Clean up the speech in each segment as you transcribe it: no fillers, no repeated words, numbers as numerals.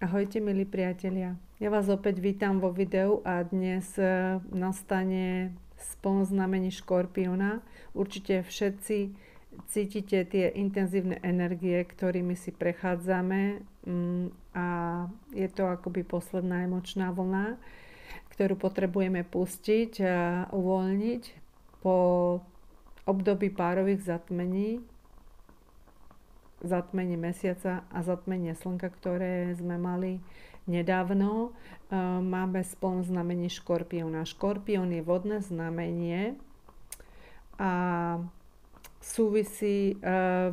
Ahojte, milí priatelia. Ja vás opäť vítam vo videu a dnes nastane spoluznamenie Škorpiona. Určite všetci cítite tie intenzívne energie, ktorými si prechádzame a je to akoby posledná emočná vlna, ktorú potrebujeme pustiť a uvoľniť po období párových zatmení, zatmenie mesiaca a zatmenie slnka, ktoré sme mali nedávno. Máme spoluznamenie Škorpiona. Škorpión je vodné znamenie a súvisí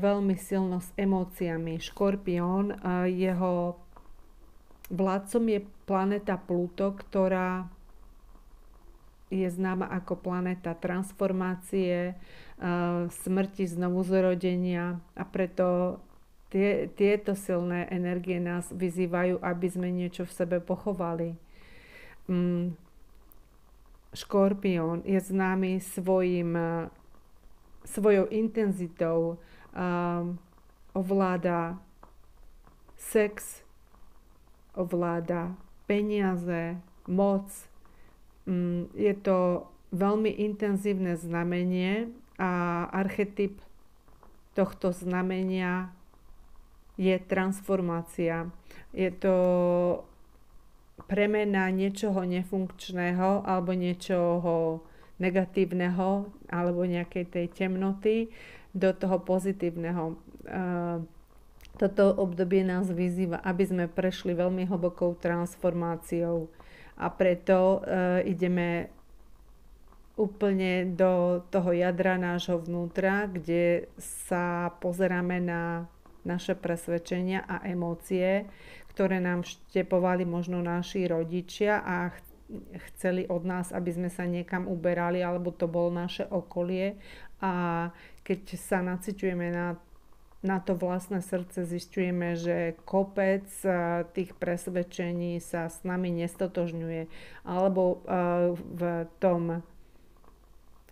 veľmi silno s emóciami. Škorpión, jeho vládcom je planéta Pluto, ktorá je známa ako planéta transformácie, smrti, znovuzrodenia a preto tieto silné energie nás vyzývajú, aby sme niečo v sebe pochovali. Škorpión je známy svojou intenzitou, ovláda sex, ovláda peniaze, moc. Je to veľmi intenzívne znamenie a archetyp tohto znamenia je transformácia. Je to premena niečoho nefunkčného alebo niečoho negatívneho alebo nejakej tej temnoty do toho pozitívneho. Toto obdobie nás vyzýva, aby sme prešli veľmi hlbokou transformáciou. A preto ideme úplne do toho jadra nášho vnútra, kde sa pozeráme na naše presvedčenia a emócie, ktoré nám vštepovali možno naši rodičia a chceli od nás, aby sme sa niekam uberali, alebo to bolo naše okolie. A keď sa naciťujeme na to vlastné srdce, zisťujeme, že kopec tých presvedčení sa s nami nestotožňuje. Alebo v tom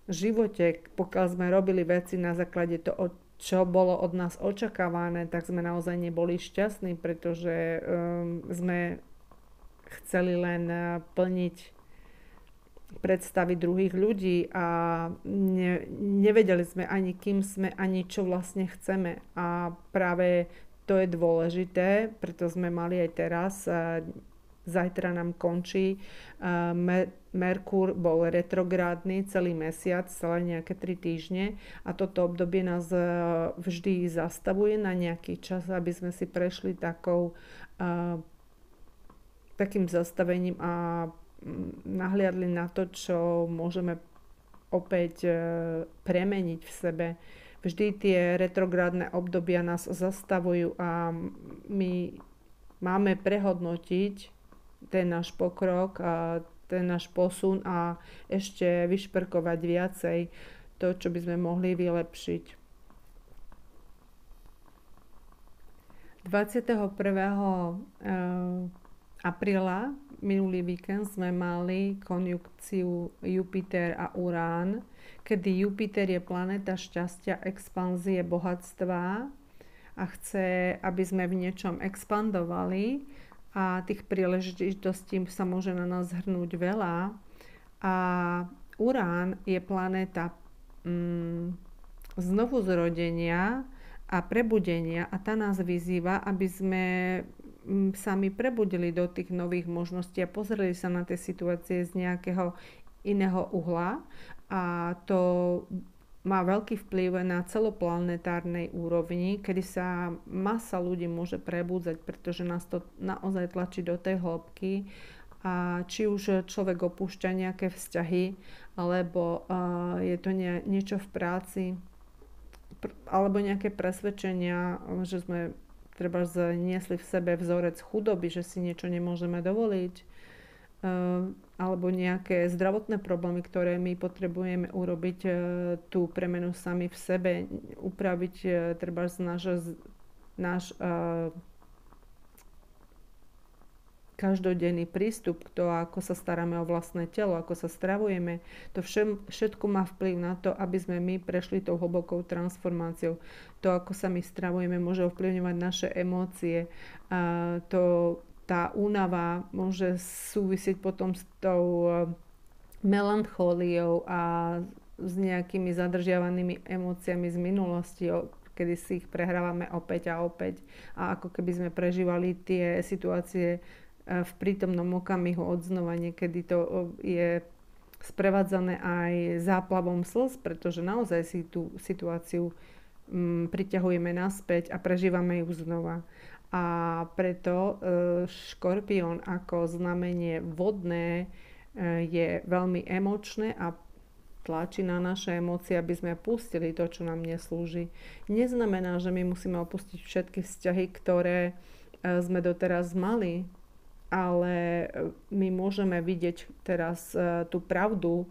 živote, pokiaľ sme robili veci na základe toho, čo bolo od nás očakávané, tak sme naozaj neboli šťastní, pretože sme chceli len plniť predstavy druhých ľudí a nevedeli sme ani kým sme, ani čo vlastne chceme. A práve to je dôležité, preto sme mali aj teraz, zajtra nám končí, Merkur bol retrográdny celý mesiac, celé nejaké 3 týždne a toto obdobie nás vždy zastavuje na nejaký čas, aby sme si prešli takým zastavením a nahliadli na to, čo môžeme opäť premeniť v sebe. Vždy tie retrográdne obdobia nás zastavujú a my máme prehodnotiť ten náš pokrok a ten náš posun a ešte vyšperkovať viacej to, čo by sme mohli vylepšiť. 21. apríla minulý víkend sme mali konjunkciu Jupiter a Urán, kedy Jupiter je planéta šťastia, expanzie, bohatstva a chce, aby sme v niečom expandovali a tých príležitostí sa môže na nás zhrnúť veľa. A Urán je planéta znovuzrodenia a prebudenia a tá nás vyzýva, aby sme sami prebudili do tých nových možností a pozreli sa na tie situácie z nejakého iného uhla a to má veľký vplyv na celoplanetárnej úrovni, kedy sa masa ľudí môže prebúdzať, pretože nás to naozaj tlačí do tej hĺbky a či už človek opúšťa nejaké vzťahy alebo je to niečo v práci alebo nejaké presvedčenia, že sme treba zniesli v sebe vzorec chudoby, že si niečo nemôžeme dovoliť, alebo nejaké zdravotné problémy, ktoré my potrebujeme urobiť tú premenu sami v sebe, upraviť treba náš každodenný prístup k tomu, ako sa staráme o vlastné telo, ako sa stravujeme. To všetko má vplyv na to, aby sme my prešli tou hlbokou transformáciou. To, ako sa my stravujeme, môže ovplyvňovať naše emócie. To tá únava môže súvisieť potom s tou melanchóliou a s nejakými zadržiavanými emóciami z minulosti, kedy si ich prehrávame opäť a opäť a ako keby sme prežívali tie situácie v prítomnom okamihu odznova. Niekedy to je sprevádzané aj záplavom slz, pretože naozaj si tú situáciu priťahujeme naspäť a prežívame ju znova. A preto škorpión ako znamenie vodné je veľmi emočné a tlačí na naše emócie, aby sme pustili to, čo nám neslúži. Neznamená, že my musíme opustiť všetky vzťahy, ktoré sme doteraz mali, ale my môžeme vidieť teraz tú pravdu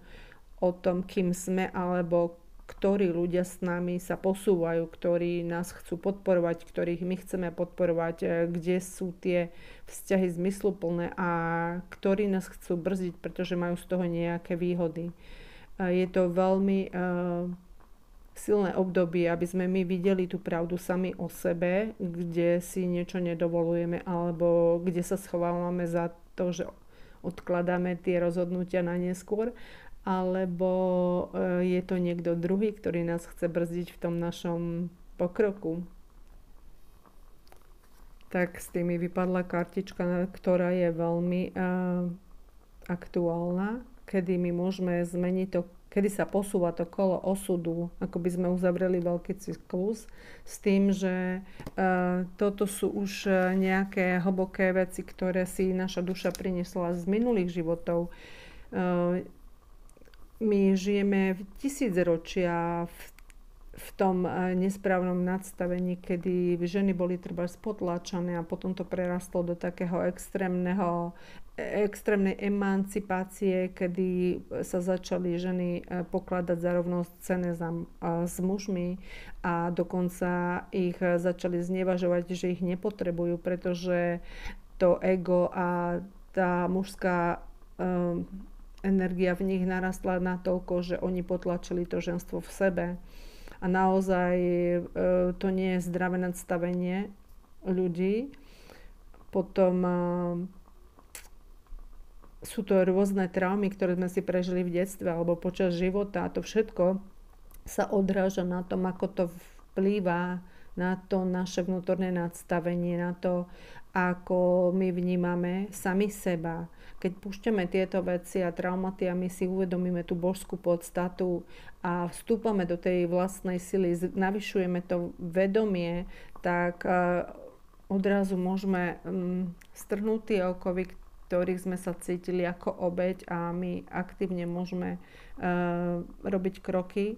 o tom, kým sme, alebo ktorí ľudia s nami sa posúvajú, ktorí nás chcú podporovať, ktorých my chceme podporovať, kde sú tie vzťahy zmysluplné a ktorí nás chcú brzdiť, pretože majú z toho nejaké výhody. Je to veľmi silné obdobie, aby sme my videli tú pravdu sami o sebe, kde si niečo nedovolujeme alebo kde sa schovávame za to, že odkladáme tie rozhodnutia na neskôr, alebo je to niekto druhý, ktorý nás chce brzdiť v tom našom pokroku. Tak s tými vypadla kartička, ktorá je veľmi aktuálna, kedy my môžeme zmeniť to, kedy sa posúva to kolo osudu, ako by sme uzavreli veľký cyklus, s tým, že toto sú už nejaké hlboké veci, ktoré si naša duša priniesla z minulých životov. My žijeme v tisícročia v tom nesprávnom nadstavení, kedy ženy boli treba spotláčané a potom to prerastlo do takého extrémnej emancipácie, kedy sa začali ženy pokladať za rovnosť cenné s mužmi a dokonca ich začali znevažovať, že ich nepotrebujú, pretože to ego a tá mužská energia v nich narastla natoľko, že oni potlačili to ženstvo v sebe. A naozaj to nie je zdravé nadstavenie ľudí. Potom sú to rôzne traumy, ktoré sme si prežili v detstve alebo počas života. A to všetko sa odráža na tom, ako to vplýva na to naše vnútorné nadstavenie, na to, ako my vnímame sami seba. Keď púšťame tieto veci a traumaty a my si uvedomíme tú božskú podstatu a vstúpame do tej vlastnej sily, navyšujeme to vedomie, tak odrazu môžeme strhnúť tie okovy, ktorých sme sa cítili ako obeť a my aktívne môžeme robiť kroky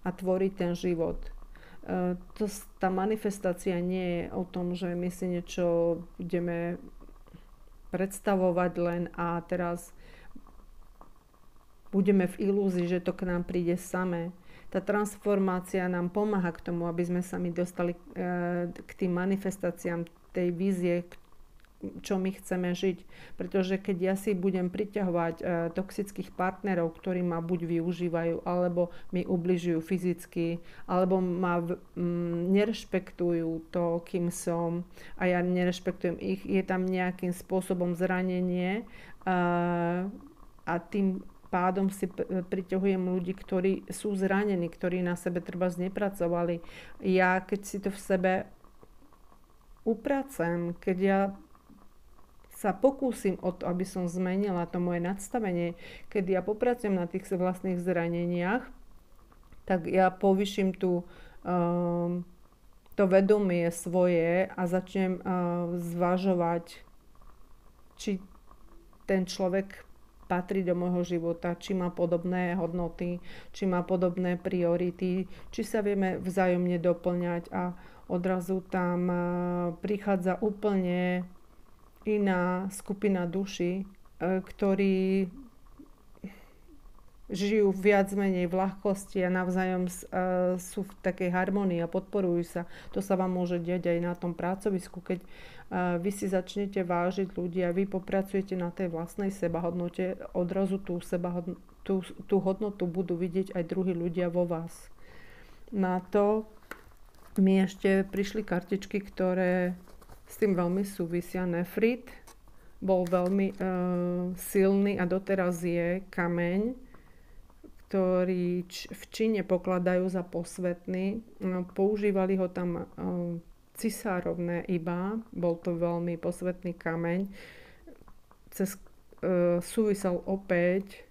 a tvoriť ten život. Tá manifestácia nie je o tom, že my si niečo budeme predstavovať len a teraz budeme v ilúzii, že to k nám príde samé. Tá transformácia nám pomáha k tomu, aby sme sa my dostali k tým manifestáciám tej vízie, čo my chceme žiť. Pretože keď ja si budem priťahovať toxických partnerov, ktorí ma buď využívajú, alebo mi ubližujú fyzicky, alebo ma nerešpektujú to, kým som, a ja nerešpektujem ich, je tam nejakým spôsobom zranenie a tým pádom si priťahujem ľudí, ktorí sú zranení, ktorí na sebe treba nepracovali. Ja keď si to v sebe upracem, keď ja sa pokúsim o to, aby som zmenila to moje nadstavenie, keď ja popracujem na tých vlastných zraneniach, tak ja povýšim to vedomie svoje a začnem zvažovať, či ten človek patrí do môjho života, či má podobné hodnoty, či má podobné priority, či sa vieme vzájomne doplňať a odrazu tam prichádza úplne iná skupina duší, ktorí žijú viac menej v ľahkosti a navzájom sú v takej harmonii a podporujú sa. To sa vám môže diať aj na tom pracovisku, keď vy si začnete vážiť ľudí a vy popracujete na tej vlastnej sebahodnote, odrazu tú hodnotu budú vidieť aj druhí ľudia vo vás. Na to mi ešte prišli kartičky, ktoré s tým veľmi súvisia. Nefrit bol veľmi silný a doteraz je kameň, ktorý v Číne pokladajú za posvätný. Používali ho tam cisárovné iba. Bol to veľmi posvätný kameň. Súvisel opäť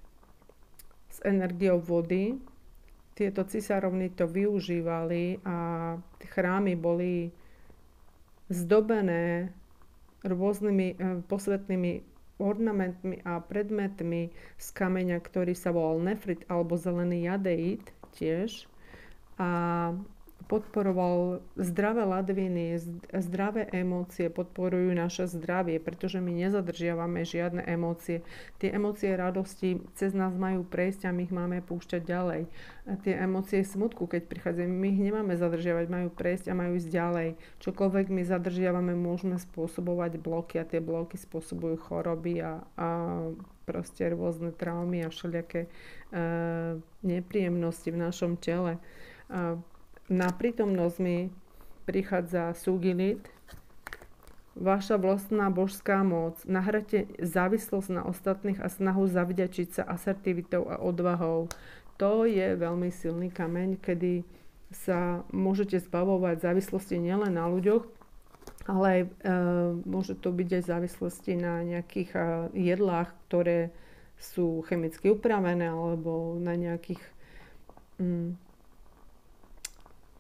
s energiou vody. Tieto cisárovny to využívali a chrámy boli zdobené rôznymi posvätnými ornamentmi a predmetmi z kameňa, ktorý sa volal nefrit alebo zelený jadeit tiež. A podporoval zdravé ladviny, zdravé emócie, podporujú naše zdravie, pretože my nezadržiavame žiadne emócie. Tie emócie radosti cez nás majú prejsť a my ich máme púšťať ďalej. A tie emócie smutku, keď prichádzajú, my ich nemáme zadržiavať, majú prejsť a majú ísť ďalej. Čokoľvek my zadržiavame, môžeme spôsobovať bloky a tie bloky spôsobujú choroby a proste rôzne traumy a všelijaké nepríjemnosti v našom tele. Na prítomnosť mi prichádza Sugilit, vaša vlastná božská moc. Nahrate závislosť na ostatných a snahu zavďačiť sa asertivitou a odvahou. To je veľmi silný kameň, kedy sa môžete zbavovať závislosti nielen na ľuďoch, ale aj môže to byť aj závislosti na nejakých jedlách, ktoré sú chemicky upravené, alebo na nejakých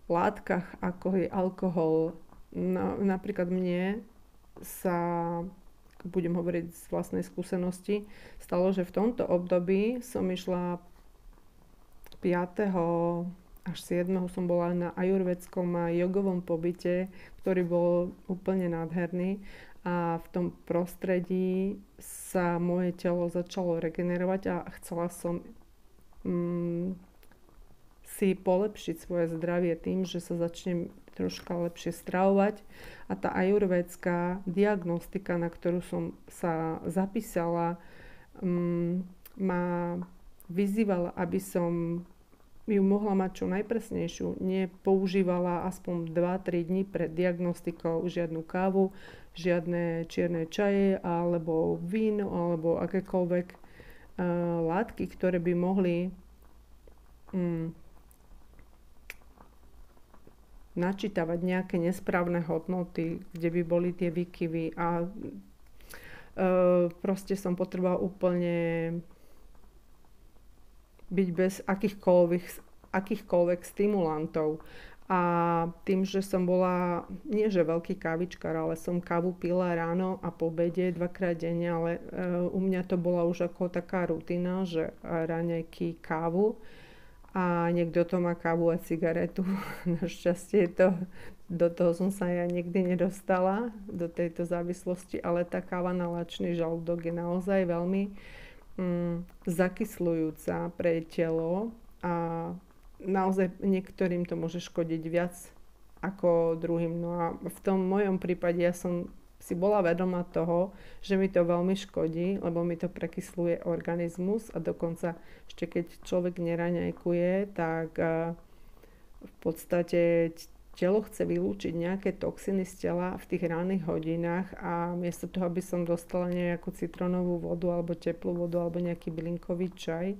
látkach, ako je alkohol. Napríklad mne sa, budem hovoriť z vlastnej skúsenosti, stalo, že v tomto období som išla 5. až 7. som bola na ajurvedskom a jogovom pobyte, ktorý bol úplne nádherný a v tom prostredí sa moje telo začalo regenerovať a chcela som si polepšiť svoje zdravie tým, že sa začnem troška lepšie stravovať. A tá ajurvédská diagnostika, na ktorú som sa zapísala, ma vyzývala, aby som ju mohla mať čo najpresnejšiu. Nepoužívala aspoň 2-3 dní pred diagnostikou žiadnu kávu, žiadne čierne čaje, alebo víno, alebo akékoľvek látky, ktoré by mohli načítavať nejaké nesprávne hodnoty, kde by boli tie výkyvy a proste som potrebovala úplne byť bez akýchkoľvek stimulantov. A tým, že som bola, nie že veľký kávičkar, ale som kávu pila ráno a po obede 2-krát denne, ale u mňa to bola už ako taká rutina, že raňajky kávu. A niekto to má kávu a cigaretu. Našťastie do toho som sa ja nikdy nedostala, do tejto závislosti, ale tá káva na lačný žalúdok je naozaj veľmi zakysľujúca pre telo a naozaj niektorým to môže škodiť viac ako druhým. No a v tom mojom prípade ja som si bola vedomá toho, že mi to veľmi škodí, lebo mi to prekysluje organizmus a dokonca ešte keď človek neraňajkuje, tak v podstate telo chce vylúčiť nejaké toxiny z tela v tých ranných hodinách a miesto toho, aby som dostala nejakú citrónovú vodu alebo teplú vodu alebo nejaký bylinkový čaj,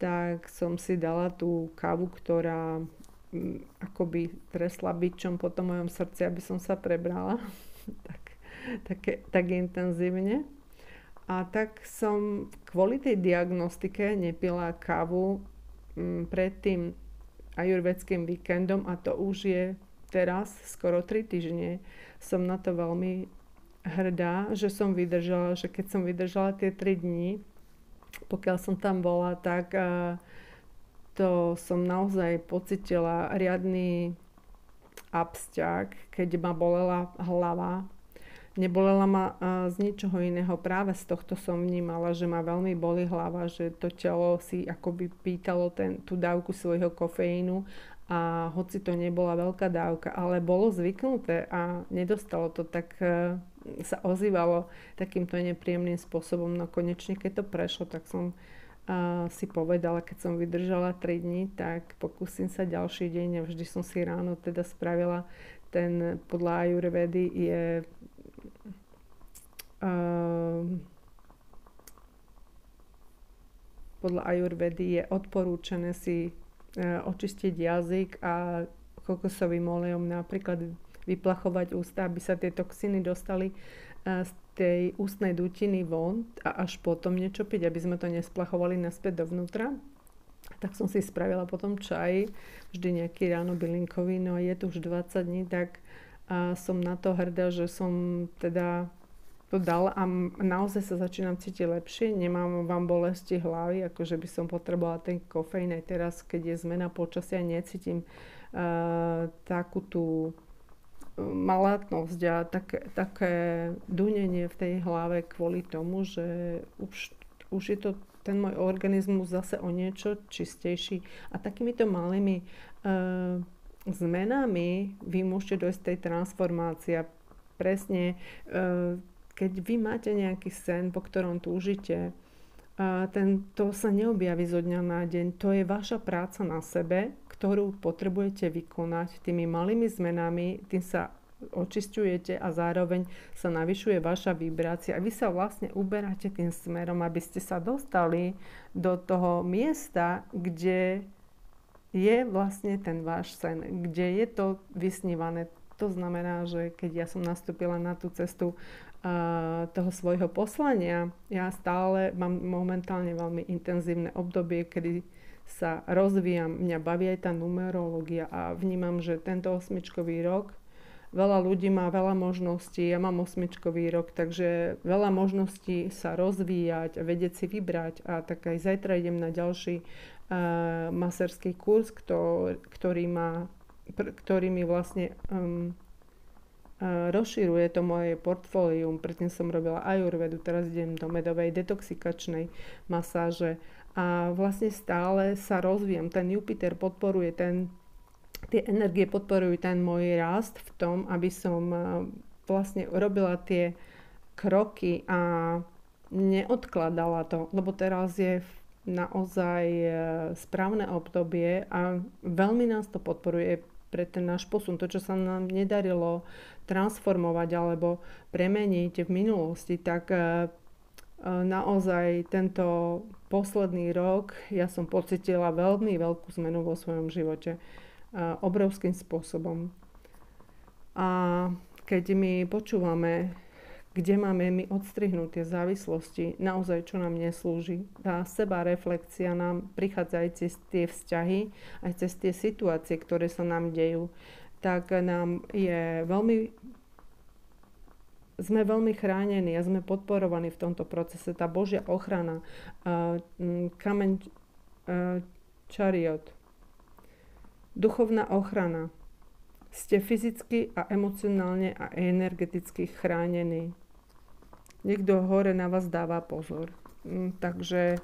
tak som si dala tú kávu, ktorá akoby tresla bičom po tom mojom srdci, aby som sa prebrala. tak intenzívne. A tak som kvôli tej diagnostike nepila kávu pred tým ajurvedským víkendom a to už je teraz skoro 3 týždne. Som na to veľmi hrdá, že som vydržala, že keď som vydržala tie 3 dní, pokiaľ som tam bola, tak to som naozaj pocitila riadny absťak, keď ma bolela hlava. Nebolela ma z ničoho iného. Práve z tohto som vnímala, že ma veľmi boli hlava, že to telo si akoby pýtalo tú dávku svojho kofeínu a hoci to nebola veľká dávka, ale bolo zvyknuté a nedostalo to, tak sa ozývalo takýmto nepríjemným spôsobom. No konečne, keď to prešlo, tak som si povedala, keď som vydržala 3 dní, tak pokúsim sa ďalší deň a vždy som si ráno teda spravila ten podľa ajurvedy je odporúčané si očistiť jazyk a kokosovým olejom napríklad vyplachovať ústa, aby sa tie toxíny dostali z tej ústnej dutiny von a až potom niečo piť, aby sme to nesplachovali naspäť dovnútra. Tak som si spravila potom čaj, vždy nejaký ráno bylinkový, no a je to už 20 dní, tak som na to hrdá, že som teda to dala a naozaj sa začínam cítiť lepšie, nemám vám bolesti hlavy, akože by som potrebovala ten kofeín aj teraz, keď je zmena počasia, necítim takú tú malátnosť a také dunenie v tej hlave kvôli tomu, že už je to ten môj organizmus zase o niečo čistejší. A takýmito malými zmenami vy môžete dojsť tej transformácie. Presne, keď vy máte nejaký sen, po ktorom túžite, to sa neobjaví zo dňa na deň. To je vaša práca na sebe, ktorú potrebujete vykonať tými malými zmenami, tým sa očisťujete a zároveň sa navyšuje vaša vibrácia a vy sa vlastne uberáte tým smerom, aby ste sa dostali do toho miesta, kde je vlastne ten váš sen, kde je to vysnívané. To znamená, že keď ja som nastúpila na tú cestu toho svojho poslania, ja stále mám momentálne veľmi intenzívne obdobie, kedy sa rozvíjam, mňa baví aj tá numerológia a vnímam, že tento 8-čkový rok veľa ľudí má veľa možností, ja mám 8-čkový rok, takže veľa možností sa rozvíjať a vedieť si vybrať. A tak aj zajtra idem na ďalší maserský kurz, ktorý mi vlastne rozširuje to moje portfólium. Predtým som robila ajurvedu, teraz idem do medovej detoxikačnej masáže a vlastne stále sa rozvíjam. Ten Jupiter podporuje tie energie podporujú ten môj rast v tom, aby som vlastne robila tie kroky a neodkladala to, lebo teraz je naozaj správne obdobie a veľmi nás to podporuje pre ten náš posun. To, čo sa nám nedarilo transformovať alebo premeniť v minulosti, tak naozaj tento posledný rok ja som pocítila veľmi veľkú zmenu vo svojom živote. Obrovským spôsobom. A keď my počúvame, kde máme my odstrihnúť tie závislosti, naozaj čo nám neslúži, tá sebareflexia nám prichádza aj cez tie vzťahy, aj cez tie situácie, ktoré sa nám dejú, tak nám sme veľmi chránení a sme podporovaní v tomto procese. Tá Božia ochrana, kameň čariot, duchovná ochrana. Ste fyzicky a emocionálne a energeticky chránení. Niekto hore na vás dáva pozor. Takže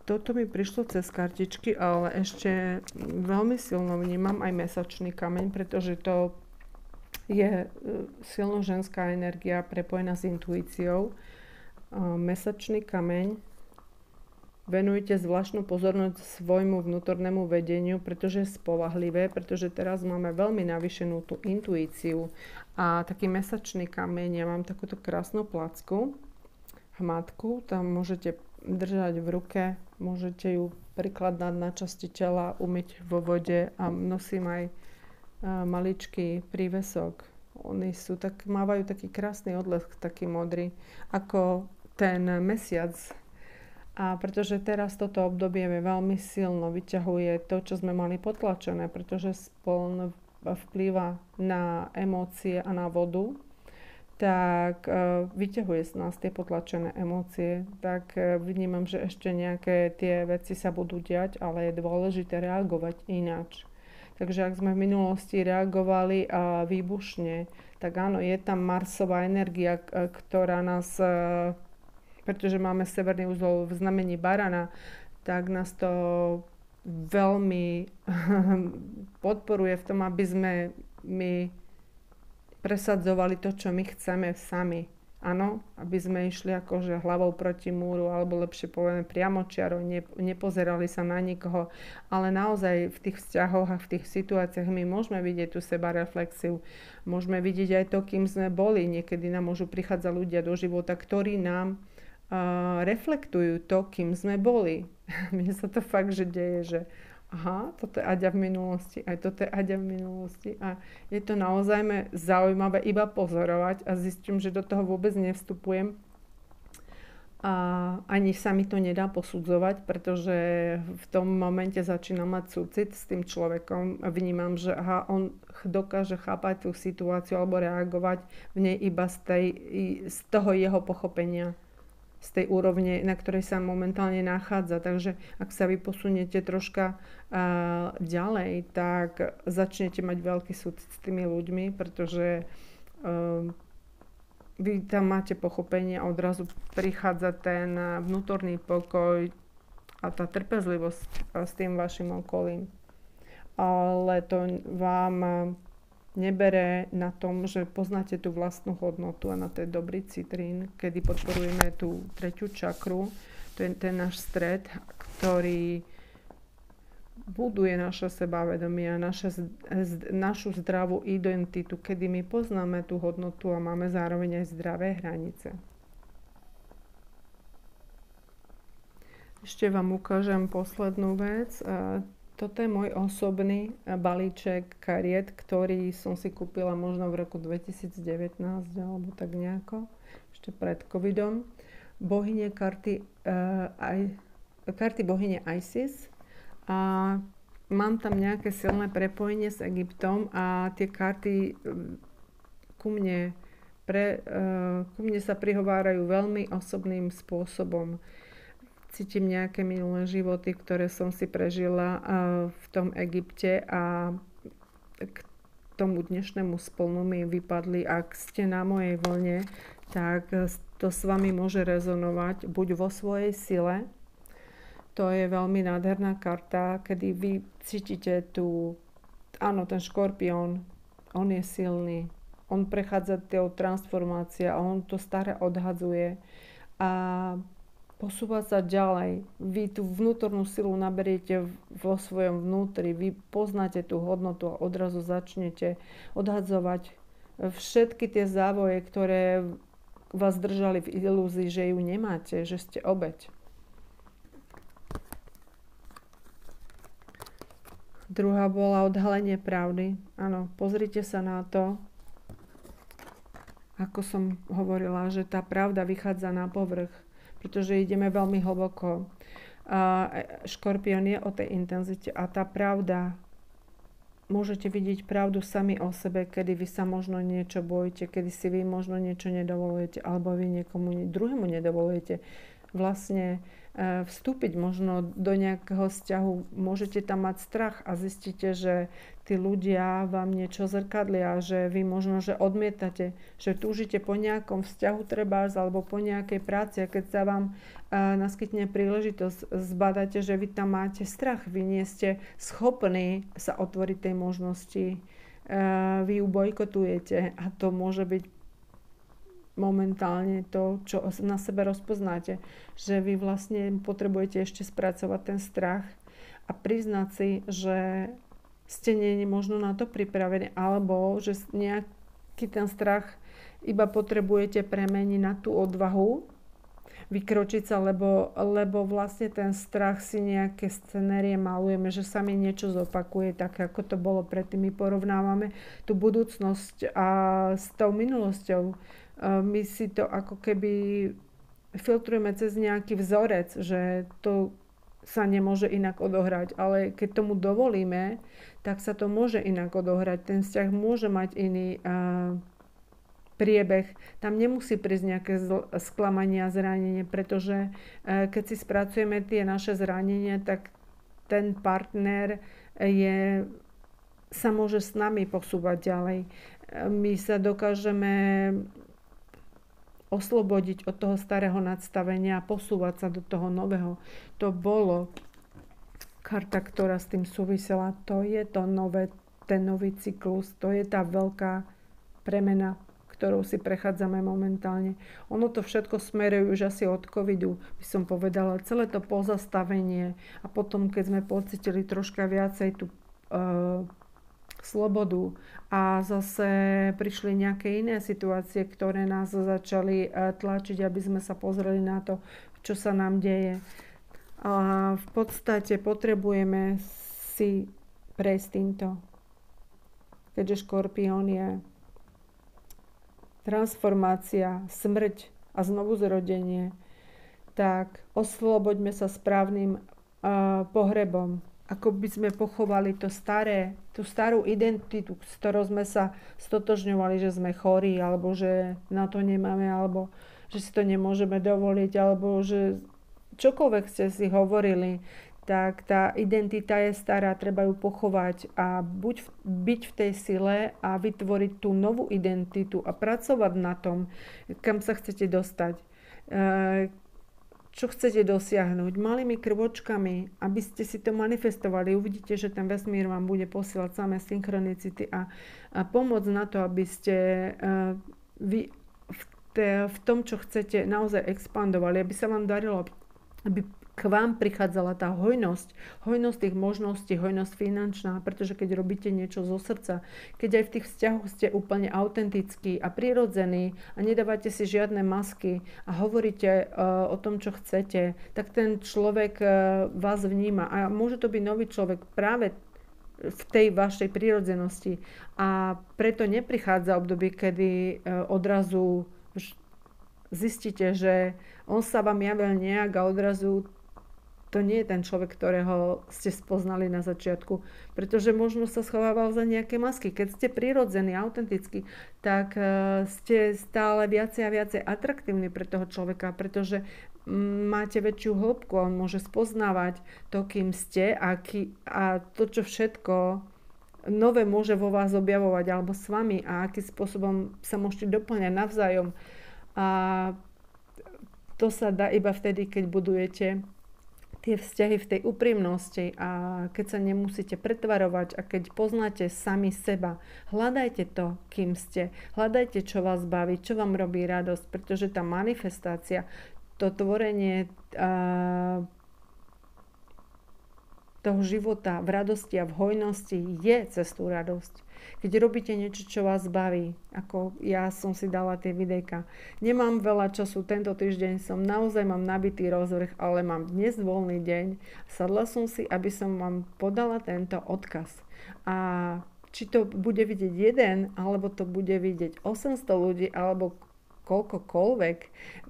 toto mi prišlo cez kartičky, ale ešte veľmi silno vnímam aj mesačný kameň, pretože to je silno ženská energia prepojená s intuíciou. Mesačný kameň. Venujte zvláštnu pozornosť svojmu vnútornému vedeniu, pretože je spoľahlivé, pretože teraz máme veľmi navýšenú tú intuíciu. A taký mesačný kameň, ja mám takúto krásnu placku, hmatku, tam môžete držať v ruke, môžete ju prikladať na časti tela, umyť vo vode a nosím aj maličký prívesok. Oni mávajú taký krásny odlesk, taký modrý, ako ten mesiac. A pretože teraz toto obdobie veľmi silno vyťahuje to, čo sme mali potlačené, pretože spoln vplýva na emócie a na vodu, tak vyťahuje z nás tie potlačené emócie. Tak vnímam, že ešte nejaké tie veci sa budú diať, ale je dôležité reagovať ináč. Takže ak sme v minulosti reagovali výbušne, tak áno, je tam Marsová energia, ktorá nás... pretože máme severný uzol v znamení barana, tak nás to veľmi podporuje v tom, aby sme my presadzovali to, čo my chceme sami. Áno, aby sme išli akože hlavou proti múru, alebo lepšie povedané priamočiaro, nepozerali sa na nikoho, ale naozaj v tých vzťahoch a v tých situáciách my môžeme vidieť tú sebareflexiu, môžeme vidieť aj to, kým sme boli. Niekedy nám môžu prichádzať ľudia do života, ktorí nám reflektujú to, kým sme boli. Mne sa to fakt, že deje, že aha, toto je Aďa v minulosti, aj toto je Aďa v minulosti a je to naozaj zaujímavé iba pozorovať a zistím, že do toho vôbec nevstupujem a ani sa mi to nedá posudzovať, pretože v tom momente začínam mať súcit s tým človekom a vnímam, že aha, on dokáže chápať tú situáciu alebo reagovať v nej iba z toho jeho pochopenia, z tej úrovne, na ktorej sa momentálne nachádza. Takže ak sa vy posuniete troška ďalej, tak začnete mať veľký súcit s tými ľuďmi, pretože vy tam máte pochopenie a odrazu prichádza ten vnútorný pokoj a tá trpezlivosť s tým vašim okolím. Ale to vám nebere na tom, že poznáte tú vlastnú hodnotu a na to je dobrý citrín, kedy podporujeme tú tretiu čakru, to je ten náš stred, ktorý buduje naše sebavedomie a našu zdravú identitu, kedy my poznáme tú hodnotu a máme zároveň aj zdravé hranice. Ešte vám ukážem poslednú vec. Toto je môj osobný balíček kariet, ktorý som si kúpila možno v roku 2019 alebo tak nejako, ešte pred covidom. Bohyne karty bohyne Isis a mám tam nejaké silné prepojenie s Egyptom a tie karty ku mne sa prihovárajú veľmi osobným spôsobom. Cítim nejaké minulé životy, ktoré som si prežila v tom Egypte a k tomu dnešnému splnu mi vypadli. Ak ste na mojej vlne, tak to s vami môže rezonovať buď vo svojej sile. To je veľmi nádherná karta, kedy vy cítite áno, ten škorpión, on je silný. On prechádza tou transformáciou a on to staré odhadzuje. A posúvať sa ďalej. Vy tú vnútornú silu naberiete vo svojom vnútri, vy poznáte tú hodnotu a odrazu začnete odhadzovať všetky tie závoje, ktoré vás držali v ilúzii, že ju nemáte, že ste obeť. Druhá bola odhalenie pravdy. Áno, pozrite sa na to, ako som hovorila, že tá pravda vychádza na povrch, pretože ideme veľmi hlboko. Škorpión je o tej intenzite a tá pravda, môžete vidieť pravdu sami o sebe, kedy vy sa možno niečo bojíte, kedy si vy možno niečo nedovolujete, alebo vy niekomu druhému nedovolujete vlastne vstúpiť možno do nejakého vzťahu. Môžete tam mať strach a zistíte, že tí ľudia vám niečo zrkadlia, že vy možno, že odmietate, že túžite po nejakom vzťahu trebárs alebo po nejakej práci a keď sa vám naskytne príležitosť, zbadáte, že vy tam máte strach, vy nie ste schopní sa otvoriť tej možnosti, vy ju bojkotujete a to môže byť momentálne to, čo na sebe rozpoznáte, že vy vlastne potrebujete ešte spracovať ten strach a priznať si, že ste nie možno na to pripravení, alebo že nejaký ten strach iba potrebujete premeniť na tú odvahu, vykročiť sa, lebo vlastne ten strach si nejaké scenérie malujeme, že sa mi niečo zopakuje, tak ako to bolo predtým. My porovnávame tú budúcnosť a s tou minulosťou. My si to ako keby filtrujeme cez nejaký vzorec, že to sa nemôže inak odohrať, ale keď tomu dovolíme, tak sa to môže inak odohrať. Ten vzťah môže mať iný priebeh. Tam nemusí prísť nejaké sklamanie a zranenie, pretože keď si spracujeme tie naše zranenia, tak ten partner sa môže s nami posúvať ďalej. My sa dokážeme oslobodiť od toho starého nadstavenia a posúvať sa do toho nového. To bolo karta, ktorá s tým súvisela. To je to nové, ten nový cyklus. To je tá veľká premena, ktorou si prechádzame momentálne. Ono to všetko smeruje už asi od covidu, by som povedala. Celé to pozastavenie a potom, keď sme pocítili troška viacej tú slobodu a zase prišli nejaké iné situácie, ktoré nás začali tlačiť, aby sme sa pozreli na to, čo sa nám deje. A v podstate potrebujeme si prejsť týmto. Keďže Škorpión je transformácia, smrť a znovuzrodenie, tak osloboďme sa správnym pohrebom. Ako by sme pochovali tú starú identitu, s ktorou sme sa stotožňovali, že sme chorí, alebo že na to nemáme, alebo že si to nemôžeme dovoliť, alebo že čokoľvek ste si hovorili, tak tá identita je stará, treba ju pochovať a byť v tej sile a vytvoriť tú novú identitu a pracovať na tom, kam sa chcete dostať. Čo chcete dosiahnuť malými krôčkami, aby ste si to manifestovali. Uvidíte, že ten vesmír vám bude posielať samé synchronicity a pomôcť na to, aby ste vy v tom, čo chcete, naozaj expandovali, aby sa vám darilo, aby k vám prichádzala tá hojnosť tých možností, hojnosť finančná, pretože keď robíte niečo zo srdca, keď aj v tých vzťahoch ste úplne autentickí a prirodzení a nedávate si žiadne masky a hovoríte o tom, čo chcete, tak ten človek vás vníma a môže to byť nový človek práve v tej vašej prirodzenosti a preto neprichádza obdobie, kedy odrazu zistíte, že on sa vám javil nejak a odrazu to nie je ten človek, ktorého ste spoznali na začiatku, pretože možno sa schovával za nejaké masky. Keď ste prirodzení, autentickí, tak ste stále viacej a viacej atraktívni pre toho človeka, pretože máte väčšiu hĺbku, on môže spoznávať to, kým ste a to, čo všetko nové môže vo vás objavovať alebo s vami a akým spôsobom sa môžete doplňať navzájom. A to sa dá iba vtedy, keď budujete tie vzťahy v tej úprimnosti a keď sa nemusíte pretvarovať a keď poznáte sami seba. Hľadajte to, kým ste. Hľadajte, čo vás baví, čo vám robí radosť, pretože tá manifestácia, to tvorenie toho života v radosti a v hojnosti je cez tú radosť. Keď robíte niečo, čo vás baví, ako ja som si dala tie videjka. Nemám veľa času, tento týždeň naozaj mám nabitý rozvrh, ale mám dnes voľný deň. Sadla som si, aby som vám podala tento odkaz. A či to bude vidieť jeden, alebo to bude vidieť 800 ľudí, alebo koľkokoľvek,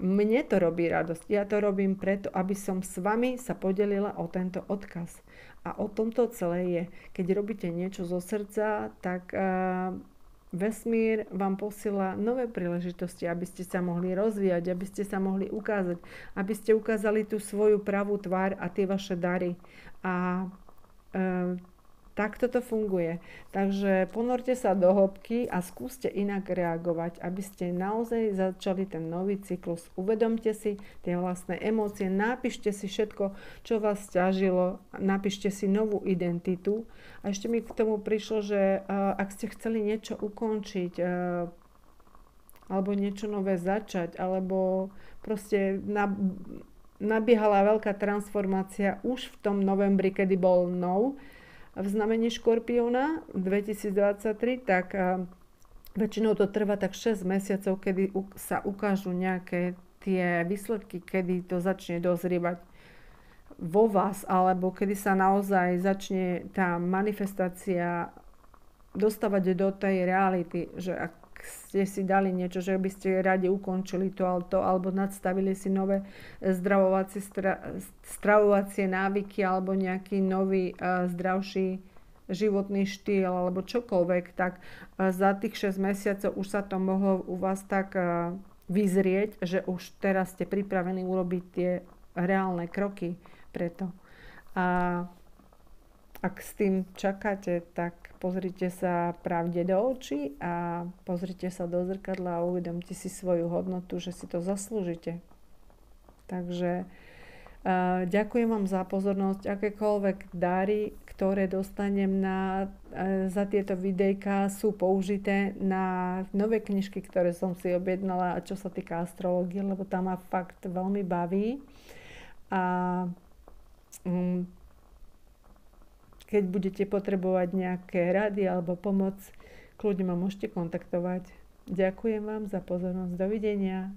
mne to robí radosť. Ja to robím preto, aby som s vami sa podelila o tento odkaz. A o tomto celé je. Keď robíte niečo zo srdca, tak vesmír vám posiela nové príležitosti, aby ste sa mohli rozvíjať, aby ste sa mohli ukázať, aby ste ukázali tú svoju pravú tvár a tie vaše dary. A takto to funguje. Takže ponorte sa do hĺbky a skúste inak reagovať, aby ste naozaj začali ten nový cyklus. Uvedomte si tie vlastné emócie, napíšte si všetko, čo vás ťažilo, napíšte si novú identitu. A ešte mi k tomu prišlo, že ak ste chceli niečo ukončiť, alebo niečo nové začať, alebo proste nabiehala veľká transformácia už v tom novembri, kedy bol nov, v znamení Škorpióna 2023, tak väčšinou to trvá tak 6 mesiacov, kedy sa ukážu nejaké tie výsledky, kedy to začne dozrievať vo vás, alebo kedy sa naozaj začne tá manifestácia dostávať do tej reality, že ak ste si dali niečo, že by ste radi ukončili to alebo nadstavili si nové stravovacie návyky alebo nejaký nový zdravší životný štýl alebo čokoľvek, tak za tých 6 mesiacov už sa to mohlo u vás tak vyzrieť, že už teraz ste pripravení urobiť tie reálne kroky preto. A ak s tým čakáte, tak pozrite sa pravde do očí a pozrite sa do zrkadla a uvedomte si svoju hodnotu, že si to zaslúžite. Takže ďakujem vám za pozornosť. Akékoľvek dary, ktoré dostanem za tieto videjka, sú použité na nové knižky, ktoré som si objednala, čo sa týka astrológie, lebo tá ma fakt veľmi baví. A keď budete potrebovať nejaké rady alebo pomoc, kľudne ma môžete kontaktovať. Ďakujem vám za pozornosť. Dovidenia.